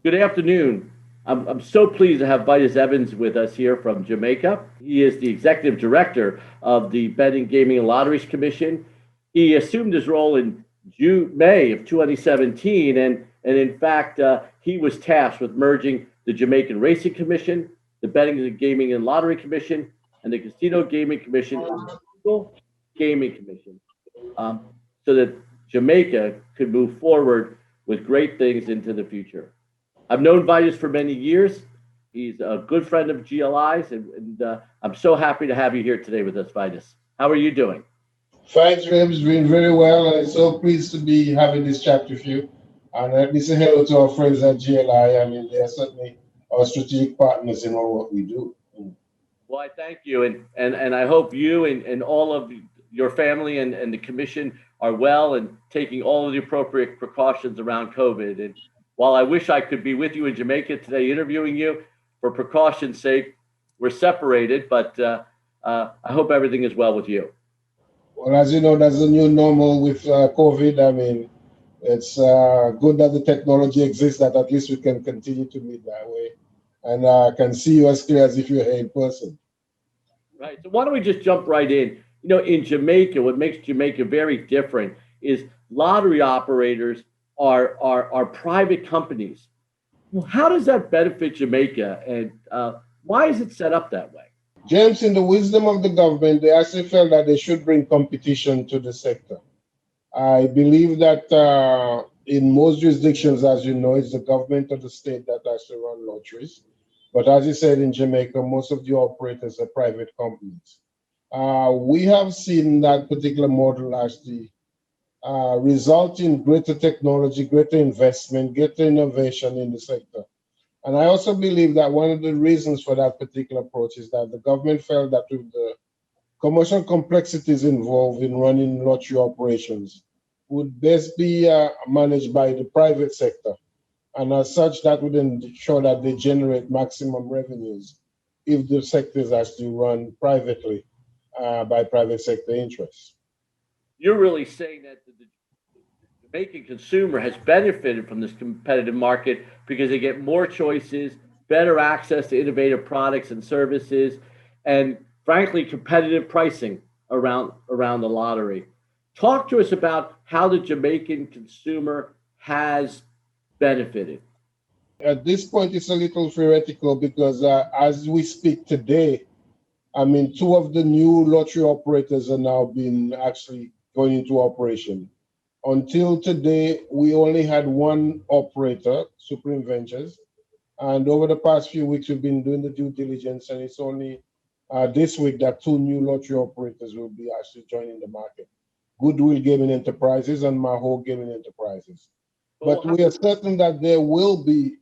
Good afternoon. I'm so pleased to have Vitus Evans with us here from Jamaica. He is the executive director of the Betting, Gaming, and Lotteries Commission. He assumed his role in May of 2017, and in fact, he was tasked with merging the Jamaican Racing Commission, the Betting, Gaming, and Lottery Commission, and the Casino Gaming Commission, into a single gaming commission, um, so that Jamaica could move forward with great things into the future. I've known Vitus for many years. He's a good friend of GLI's, and I'm so happy to have you here today with us, Vitus. How are you doing? Fine, James, doing very well. I'm so pleased to be having this chat with you. And let me say hello to our friends at GLI. I mean, they are certainly our strategic partners in all what we do. Well, I thank you, and I hope you and all of your family and the commission are well and taking all of the appropriate precautions around COVID. And while I wish I could be with you in Jamaica today interviewing you, for precaution's sake, we're separated, but I hope everything is well with you. Well, as you know, that's the new normal with COVID. I mean, it's good that the technology exists that at least we can continue to meet that way. And can see you as clear as if you're here in person. Right. So why don't we just jump right in? In Jamaica, what makes Jamaica very different is lottery operators are private companies. Well, how does that benefit Jamaica, and why is it set up that way? James, in the wisdom of the government, they actually felt that they should bring competition to the sector. I believe that in most jurisdictions, as you know, it's the government of the state that actually run lotteries. But as you said, in Jamaica, most of the operators are private companies. We have seen that particular model actually result in greater technology, greater investment, greater innovation in the sector. And I also believe that one of the reasons for that particular approach is that the government felt that with the commercial complexities involved in running lottery operations would best be managed by the private sector. And as such, that would ensure that they generate maximum revenues if the sector is actually run privately by private sector interests. You're really saying that the Jamaican consumer has benefited from this competitive market because they get more choices, better access to innovative products and services, and frankly, competitive pricing around the lottery. Talk to us about how the Jamaican consumer has benefited. At this point, it's a little theoretical because as we speak today, I mean, two of the new lottery operators are now being actually going into operation. Until today, we only had one operator, Supreme Ventures. And over the past few weeks, we've been doing the due diligence, and it's only this week that two new lottery operators will be actually joining the market. Goodwill Gaming Enterprises and Maho Gaming Enterprises. But we are certain that there will be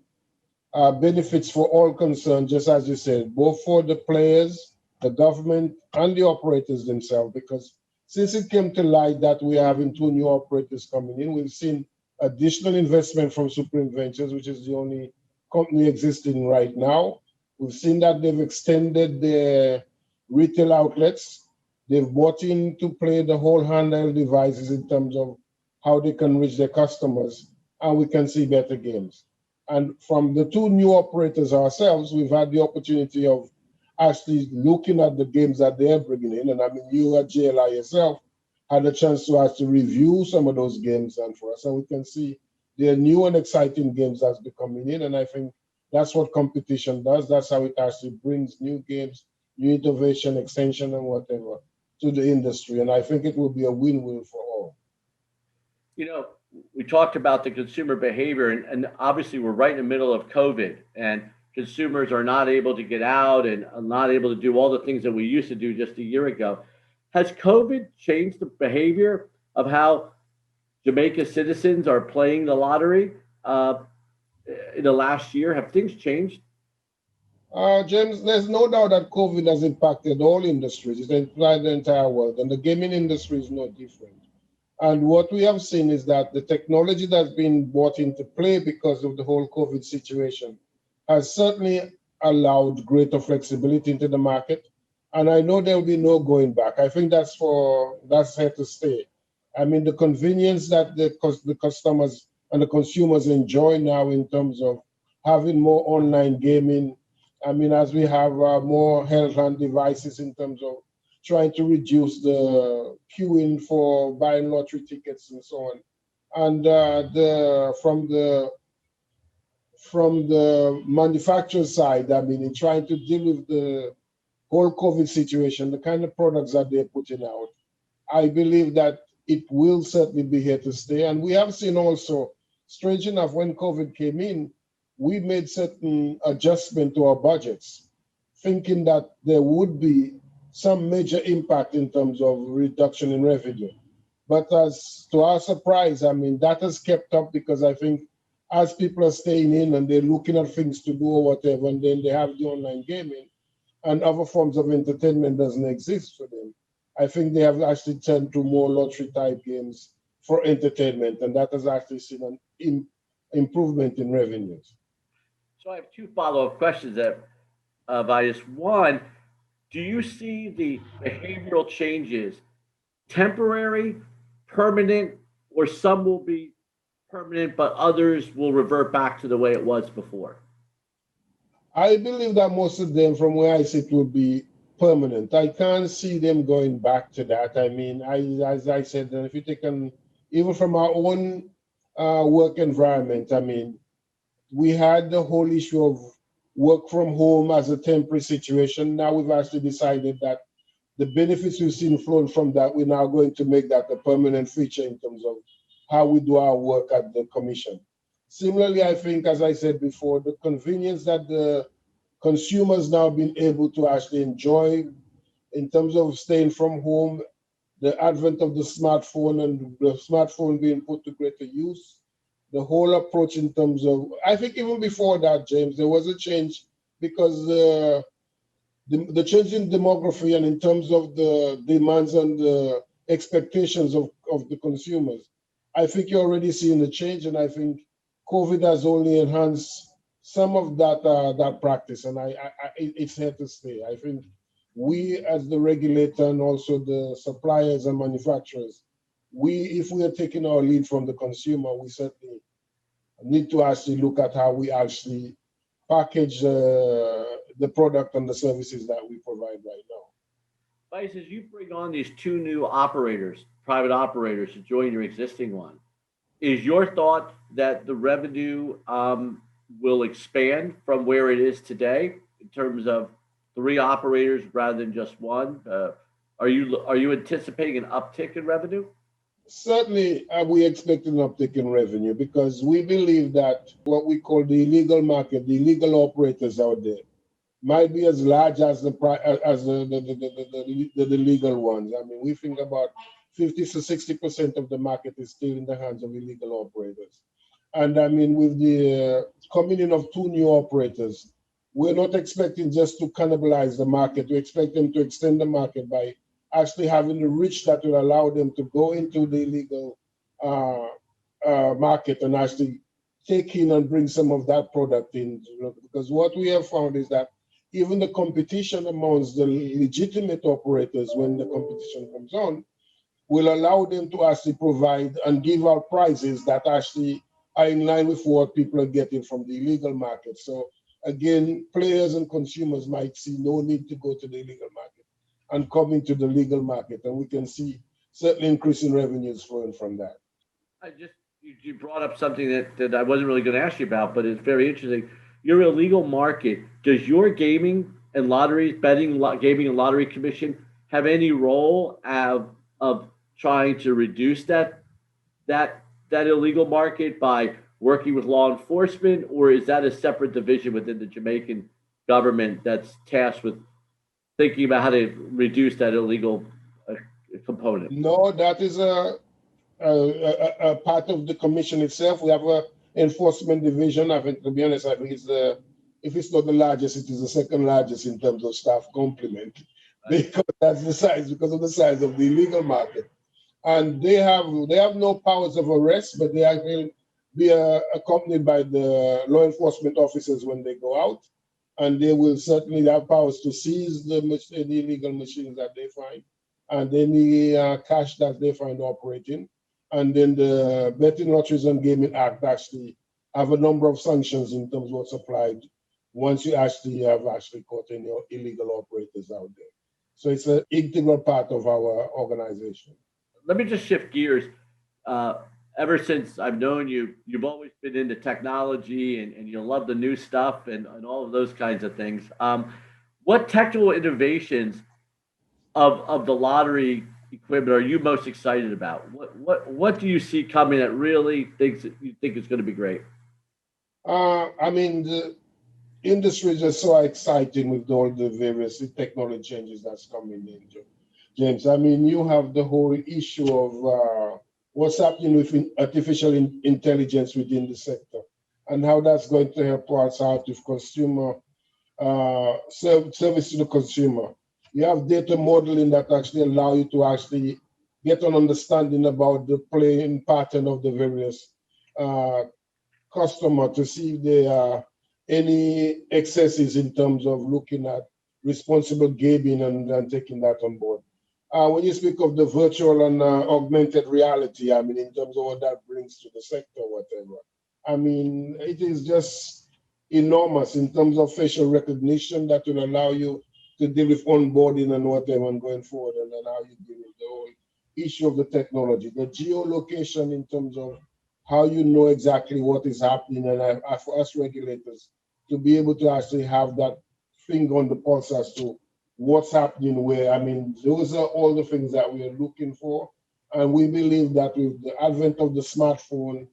benefits for all concerned, just as you said, both for the players, the government, and the operators themselves, because since it came to light that we are having two new operators coming in, we've seen additional investment from Supreme Ventures, which is the only company existing right now. We've seen that they've extended their retail outlets. They've bought into play the whole handheld devices in terms of how they can reach their customers, and we can see better games. And from the two new operators ourselves, we've had the opportunity of actually looking at the games that they're bringing in. And I mean, you at GLI yourself had a chance to actually review some of those games and for us. And we can see there are new and exciting games that's been coming in. And I think that's what competition does. That's how it actually brings new games, new innovation, extension, and whatever to the industry. And I think it will be a win-win for all. We talked about the consumer behavior, and obviously we're right in the middle of COVID, and consumers are not able to get out and are not able to do all the things that we used to do just a year ago. Has COVID changed the behavior of how Jamaica citizens are playing the lottery in the last year? Have things changed? James, there's no doubt that COVID has impacted all industries. It's impacted the entire world, and the gaming industry is no different. And what we have seen is that the technology that's been brought into play because of the whole COVID situation has certainly allowed greater flexibility into the market. And I know there will be no going back. I think that's here to stay. I mean, the convenience that the customers and the consumers enjoy now in terms of having more online gaming. I mean, as we have more health and devices in terms of trying to reduce the queuing for buying lottery tickets and so on. And from the manufacturer side, I mean, in trying to deal with the whole COVID situation, the kind of products that they're putting out, I believe that it will certainly be here to stay. And we have seen also, strange enough, when COVID came in, we made certain adjustment to our budgets, thinking that there would be some major impact in terms of reduction in revenue. But as to our surprise, I mean, that has kept up because I think as people are staying in and they're looking at things to do or whatever, and then they have the online gaming and other forms of entertainment doesn't exist for them. I think they have actually turned to more lottery type games for entertainment, and that has actually seen an improvement in revenues. So I have two follow-up questions there, Vitus. One, do you see the behavioral changes temporary, permanent, or some will be permanent, but others will revert back to the way it was before? I believe that most of them, from where I sit, will be permanent. I can't see them going back to that. I mean, as I said, if you take even from our own work environment, I mean, we had the whole issue of work from home as a temporary situation. Now we've actually decided that the benefits we've seen flowing from that, we're now going to make that a permanent feature in terms of how we do our work at the commission. Similarly, I think, as I said before, the convenience that the consumers now been able to actually enjoy in terms of staying from home, the advent of the smartphone and the smartphone being put to greater use, the whole approach in terms of, I think even before that, James, there was a change because the change in demography and in terms of the demands and the expectations of the consumers, I think you're already seeing the change, and I think COVID has only enhanced some of that practice, and it's here to stay. I think we, as the regulator and also the suppliers and manufacturers, if we are taking our lead from the consumer, we certainly need to actually look at how we actually package the product and the services that we provide right now. Vitus, as you bring on these two new operators, private operators, to join your existing one, is your thought that the revenue will expand from where it is today in terms of 3 operators rather than just one? Are you anticipating an uptick in revenue? Certainly, we expect an uptick in revenue because we believe that what we call the illegal market, the illegal operators out there, might be as large as the legal ones. I mean, we think about 50 to 60% of the market is still in the hands of illegal operators. And I mean, with the coming in of 2 new operators, we're not expecting just to cannibalize the market. We expect them to extend the market by actually having the reach that will allow them to go into the illegal market and actually take in and bring some of that product in. Because what we have found is that even the competition amongst the legitimate operators, when the competition comes on, will allow them to actually provide and give out prices that actually are in line with what people are getting from the illegal market. So again, players and consumers might see no need to go to the illegal market and come into the legal market, and we can see certainly increasing revenues flowing from that. You brought up something that I wasn't really going to ask you about, but it's very interesting. Your illegal market, does your gaming and lotteries, gaming and lottery commission have any role of trying to reduce that illegal market by working with law enforcement, or is that a separate division within the Jamaican government that's tasked with thinking about how to reduce that illegal component? No, that is a part of the commission itself. We have a enforcement division. I think, to be honest, I think if it's not the largest, it is the second largest in terms of staff complement, because of the size of the illegal market. And they have no powers of arrest, but they will be accompanied by the law enforcement officers when they go out, and they will certainly have powers to seize the illegal machines that they find and any cash that they find operating. And then the Betting, Lotteries and Gaming Act actually have a number of sanctions in terms of what's applied once you actually have actually caught any illegal operators out there. So it's an integral part of our organization. Let me just shift gears. Ever since I've known you, you've always been into technology and you love the new stuff and all of those kinds of things. What technical innovations of the lottery equipment are you most excited about? What do you see coming that really you think is going to be great? I mean, the industry is just so exciting with all the various technology changes that's coming in, James. I mean, you have the whole issue of what's happening with artificial intelligence within the sector and how that's going to help us out with consumer service to the consumer. You have data modeling that actually allow you to actually get an understanding about the playing pattern of the various customer to see if there are any excesses in terms of looking at responsible gaming and taking that on board. When you speak of the virtual and augmented reality, I mean, in terms of what that brings to the sector, whatever, I mean, it is just enormous in terms of facial recognition that will allow you to deal with onboarding and whatever and going forward, and then how you deal with the whole issue of the technology, the geolocation in terms of how you know exactly what is happening, and for us regulators to be able to actually have that finger on the pulse as to what's happening where. I mean, those are all the things that we are looking for. And we believe that with the advent of the smartphone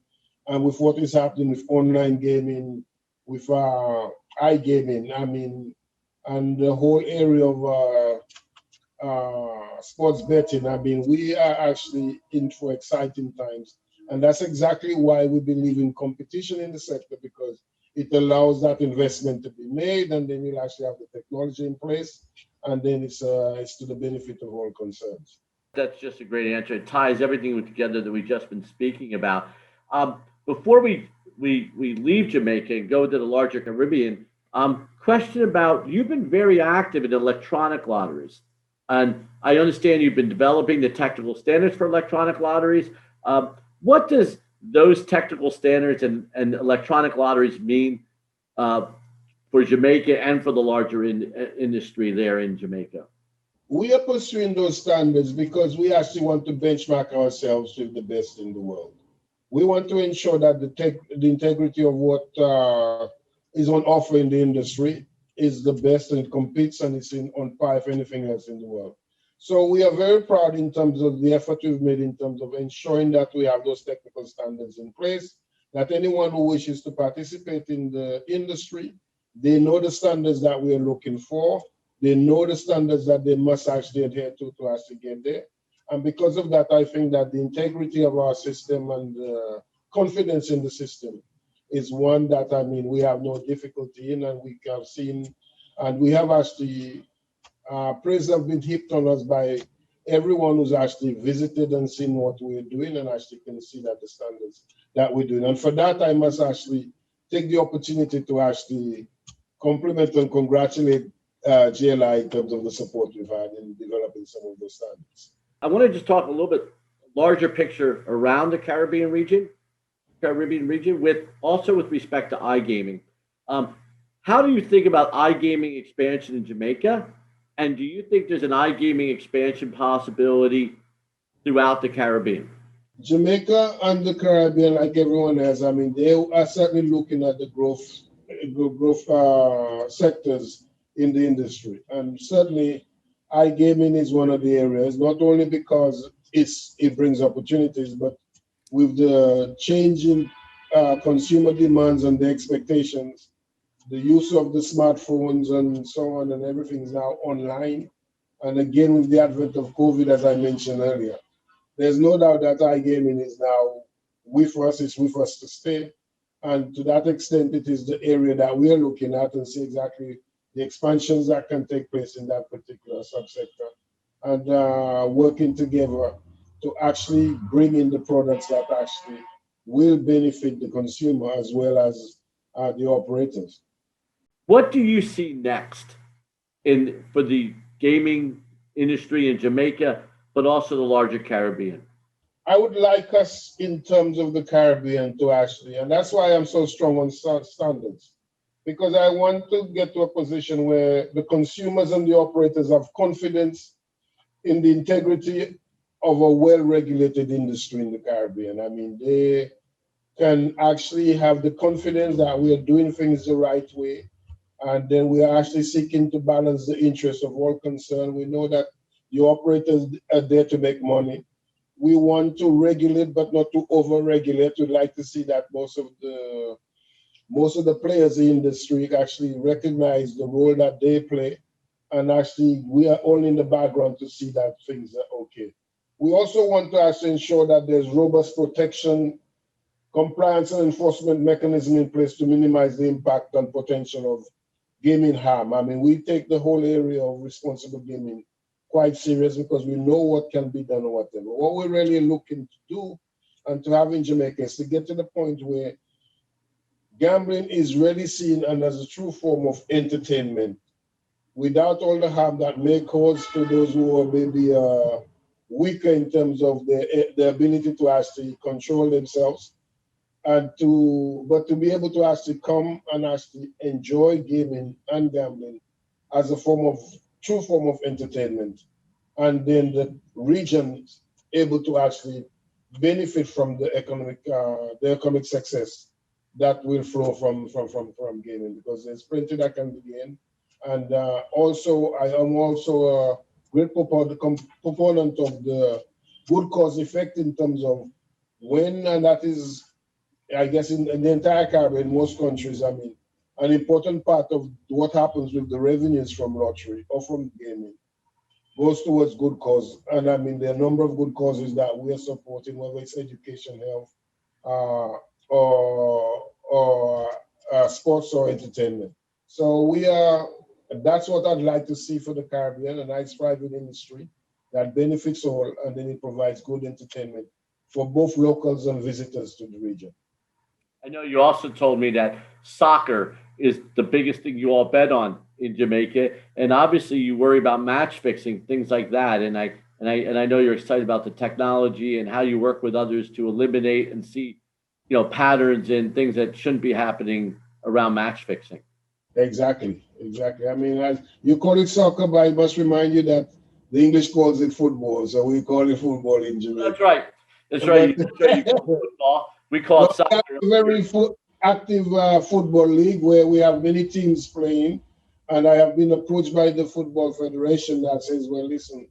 and with what is happening with online gaming, with iGaming, I mean, and the whole area of sports betting, I mean, we are actually in for exciting times. And that's exactly why we believe in competition in the sector, because it allows that investment to be made, and then you'll actually have the technology in place, and then it's to the benefit of all concerned. That's just a great answer. It ties everything together that we've just been speaking about. Before we leave Jamaica and go to the larger Caribbean, question about, you've been very active in electronic lotteries. And I understand you've been developing the technical standards for electronic lotteries. What does those technical standards and electronic lotteries mean for Jamaica and for the larger industry there in Jamaica? We are pursuing those standards because we actually want to benchmark ourselves with the best in the world. We want to ensure that the integrity of what is on offer in the industry is the best, and it competes and it's on par with anything else in the world. So we are very proud in terms of the effort we've made in terms of ensuring that we have those technical standards in place, that anyone who wishes to participate in the industry, they know the standards that we are looking for. They know the standards that they must actually adhere to actually get there. And because of that, I think that the integrity of our system and confidence in the system is one that, I mean, we have no difficulty in, and we have seen, and we have actually, praise have been heaped on us by everyone who's actually visited and seen what we're doing, and actually can see that the standards that we're doing. And for that, I must actually take the opportunity to actually compliment and congratulate GLI in terms of the support we've had in developing some of those standards. I want to just talk a little bit larger picture around the Caribbean region, with respect to iGaming. How do you think about iGaming expansion in Jamaica? And do you think there's an iGaming expansion possibility throughout the Caribbean? Jamaica and the Caribbean, like everyone else, I mean, they are certainly looking at the growth sectors in the industry. And certainly iGaming is one of the areas, not only because it brings opportunities, but with the changing consumer demands and the expectations, the use of the smartphones and so on, and everything is now online. And again, with the advent of COVID, as I mentioned earlier, there's no doubt that iGaming is now with us, it's with us to stay. And to that extent, it is the area that we are looking at and see exactly the expansions that can take place in that particular subsector, and working together to actually bring in the products that actually will benefit the consumer as well as the operators. What do you see next for the gaming industry in Jamaica, but also the larger Caribbean? I would like us in terms of the Caribbean to actually, and that's why I'm so strong on standards, because I want to get to a position where the consumers and the operators have confidence in the integrity of a well-regulated industry in the Caribbean. I mean, they can actually have the confidence that we are doing things the right way, and then we are actually seeking to balance the interests of all concerned. We know that the operators are there to make money. We want to regulate, but not to over-regulate. We'd like to see that most of the players in the industry actually recognize the role that they play, and actually we are all in the background to see that things are okay. We also want to actually ensure that there's robust protection, compliance, and enforcement mechanism in place to minimize the impact and potential of gaming harm. I mean, we take the whole area of responsible gaming quite serious because we know what can be done or whatever. What we're really looking to do and to have in Jamaica is to get to the point where gambling is really seen and as a true form of entertainment without all the harm that may cause to those who are maybe weaker in terms of their ability to actually control themselves, and to be able to actually come and actually enjoy gaming and gambling as a true form of entertainment, and then the region able to actually benefit from the economic success that will flow from gaming, because there's plenty that can be gained. And also, I am also a great proponent of the good cause effect in terms of when, and that is, I guess, in the entire Caribbean, most countries, I mean, an important part of what happens with the revenues from lottery or from gaming goes towards good cause. And I mean, there are a number of good causes that we are supporting, whether it's education, health, or sports or entertainment. So that's what I'd like to see for the Caribbean, a nice private industry that benefits all, and then it provides good entertainment for both locals and visitors to the region. I know you also told me that soccer is the biggest thing you all bet on in Jamaica, and obviously you worry about match fixing, things like that. And I know you're excited about the technology and how you work with others to eliminate and see, patterns and things that shouldn't be happening around match fixing. Exactly. I mean, as you call it soccer, but I must remind you that the English calls it football, so we call it football in Jamaica. That's right. That's right. You call it football. We call it soccer. We have a very active football league where we have many teams playing, and I have been approached by the Football Federation that says, well, listen,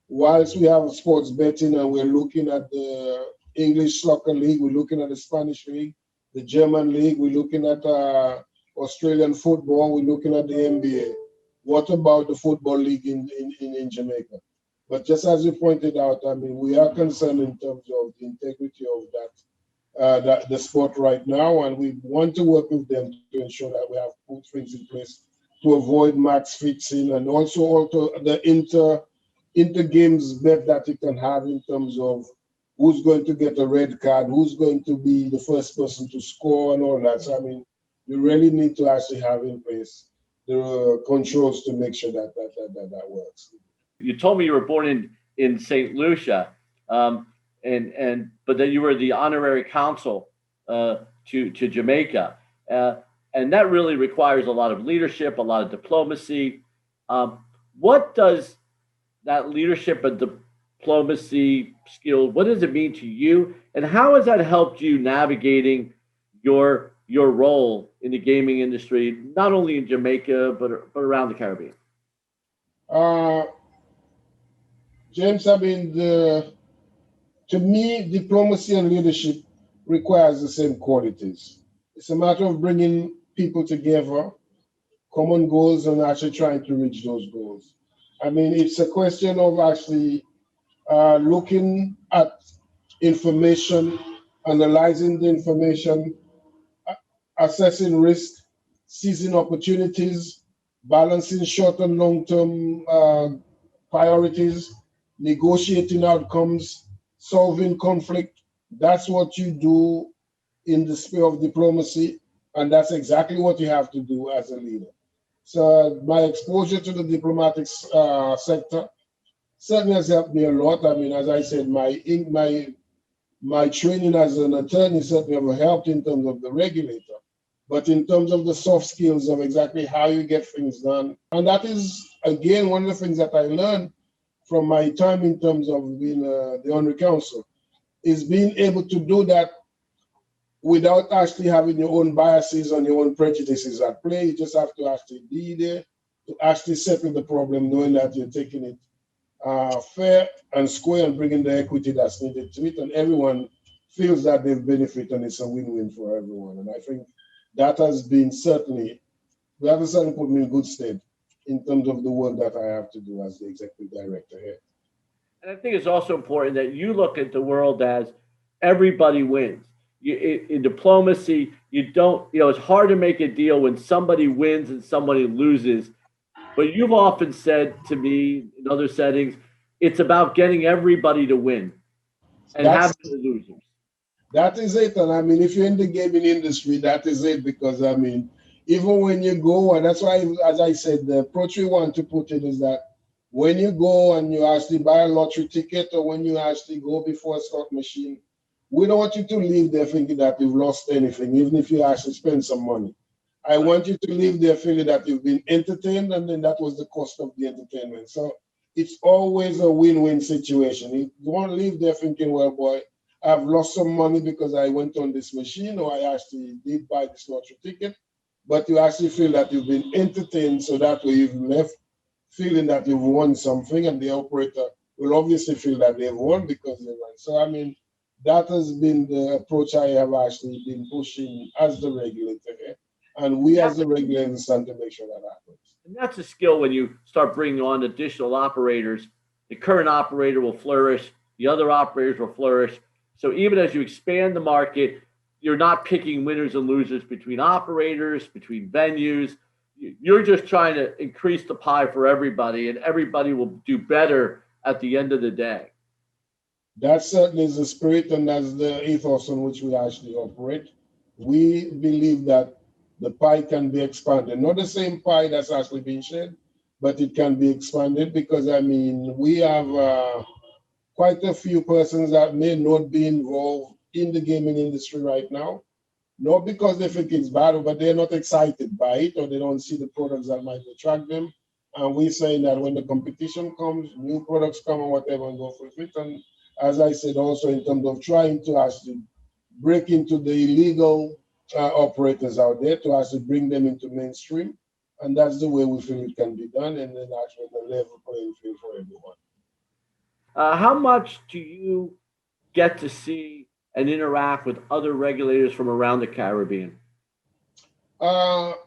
whilst we have sports betting and we're looking at the English soccer league, we're looking at the Spanish league, the German league, we're looking at Australian football, we're looking at the NBA. What about the football league in Jamaica? But just as you pointed out, I mean, we are concerned in terms of the integrity of the sport right now, and we want to work with them to ensure that we have put things in place to avoid match fixing, and also the inter games bet that you can have in terms of who's going to get a red card, who's going to be the first person to score, and all that. So I mean, you really need to actually have in place the controls to make sure that works. You told me you were born in St. Lucia, but then you were the honorary consul to Jamaica, and that really requires a lot of leadership, a lot of diplomacy. What does that leadership and diplomacy skill, what does it mean to you, and how has that helped you navigating your role in the gaming industry, not only in Jamaica but around the Caribbean? James, I mean, to me, diplomacy and leadership requires the same qualities. It's a matter of bringing people together, common goals, and actually trying to reach those goals. I mean, it's a question of actually looking at information, analyzing the information, assessing risk, seizing opportunities, balancing short and long-term priorities, negotiating outcomes, solving conflict. That's what you do in the sphere of diplomacy, and that's exactly what you have to do as a leader. So my exposure to the diplomatic sector certainly has helped me a lot. I mean, as I said, my my training as an attorney certainly have helped in terms of the regulator, but in terms of the soft skills of exactly how you get things done. And that is, again, one of the things that I learned from my time in terms of being the honorary counsel, is being able to do that without actually having your own biases and your own prejudices at play. You just have to actually be there to actually settle the problem, knowing that you're taking it fair and square and bringing the equity that's needed to it, and everyone feels that they've benefited and it's a win-win for everyone. And I think that has certainly put me in good stead in terms of the work that I have to do as the executive director here. And I think it's also important that you look at the world as everybody wins. In diplomacy, you don't, it's hard to make a deal when somebody wins and somebody loses. But you've often said to me in other settings, it's about getting everybody to win and having the losers. That is it. And I mean, if you're in the gaming industry, that is it. Because I mean, even when you go, and that's why, as I said, the approach we want to put it is that when you go and you actually buy a lottery ticket, or when you actually go before a slot machine, we don't want you to leave there thinking that you've lost anything, even if you actually spend some money. I want you to leave there feeling that you've been entertained, and then that was the cost of the entertainment. So it's always a win-win situation. You don't leave there thinking, well, boy, I've lost some money because I went on this machine, or I actually did buy this lottery ticket, but you actually feel that you've been entertained, so that way you've left feeling that you've won something, and the operator will obviously feel that they've won because they won. So, I mean, that has been the approach I have actually been pushing as the regulator here. And we as the regulators stand to make sure that happens. And that's a skill when you start bringing on additional operators. The current operator will flourish, the other operators will flourish. So even as you expand the market, you're not picking winners and losers between operators, between venues. You're just trying to increase the pie for everybody, and everybody will do better at the end of the day. That certainly is the spirit, and that's the ethos on which we actually operate. We believe that the pie can be expanded. Not the same pie that's actually being shared, but it can be expanded because, I mean, we have quite a few persons that may not be involved in the gaming industry right now, not because they think it's bad, but they're not excited by it, or they don't see the products that might attract them. And we're saying that when the competition comes, new products come or whatever, and go for it. And as I said, also in terms of trying to actually break into the illegal operators out there, to actually bring them into mainstream. And that's the way we feel it can be done, and then actually the level playing field for everyone. How much do you get to see and interact with other regulators from around the Caribbean? Not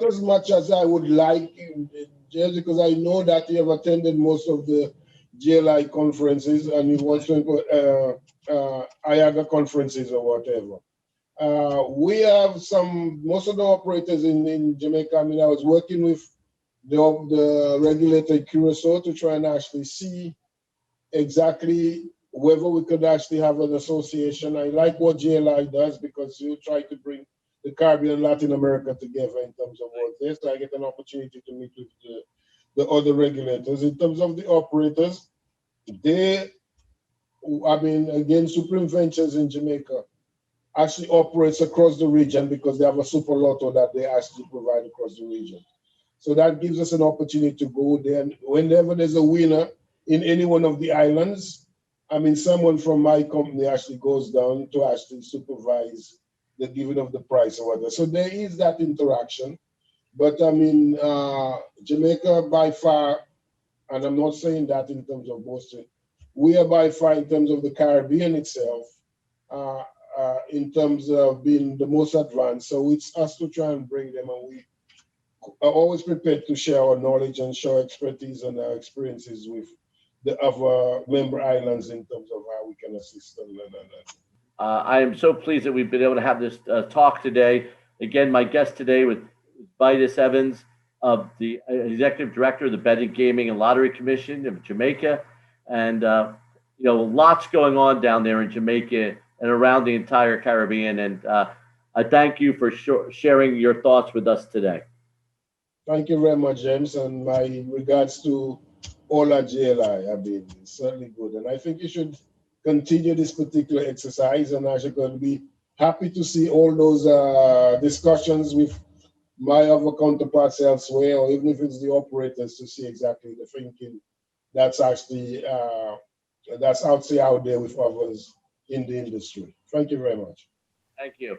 as much as I would like, just because I know that you have attended most of the GLI conferences, and you've also IAGA conferences or whatever. We have most of the operators in Jamaica. I mean, I was working with the regulator Curacao to try and actually see exactly whether we could actually have an association. I like what GLI does because you try to bring the Caribbean and Latin America together in terms of what this. So I get an opportunity to meet with the other regulators. In terms of the operators, again, Supreme Ventures in Jamaica actually operates across the region because they have a super lotto that they actually provide across the region. So that gives us an opportunity to go there. And whenever there's a winner in any one of the islands, I mean, someone from my company actually goes down to actually supervise the giving of the prize or whatever. So there is that interaction. But I mean, Jamaica by far, and I'm not saying that in terms of boasting, we are by far in terms of the Caribbean itself, in terms of being the most advanced. So it's us to try and bring them, and we are always prepared to share our knowledge and share expertise and our experiences with the other member islands in terms of how we can assist them. I am so pleased that we've been able to have this talk today. Again, my guest today was Vitus Evans, of the Executive Director of the Betting, Gaming, and Lottery Commission of Jamaica. And, lots going on down there in Jamaica and around the entire Caribbean. And I thank you for sharing your thoughts with us today. Thank you very much, James. And my regards to all at GLI. I mean, it's certainly good. And I think you should continue this particular exercise, and actually going to be happy to see all those discussions with my other counterparts elsewhere, or even if it's the operators, to see exactly the thinking that's actually that's out there with others in the industry. Thank you very much. Thank you.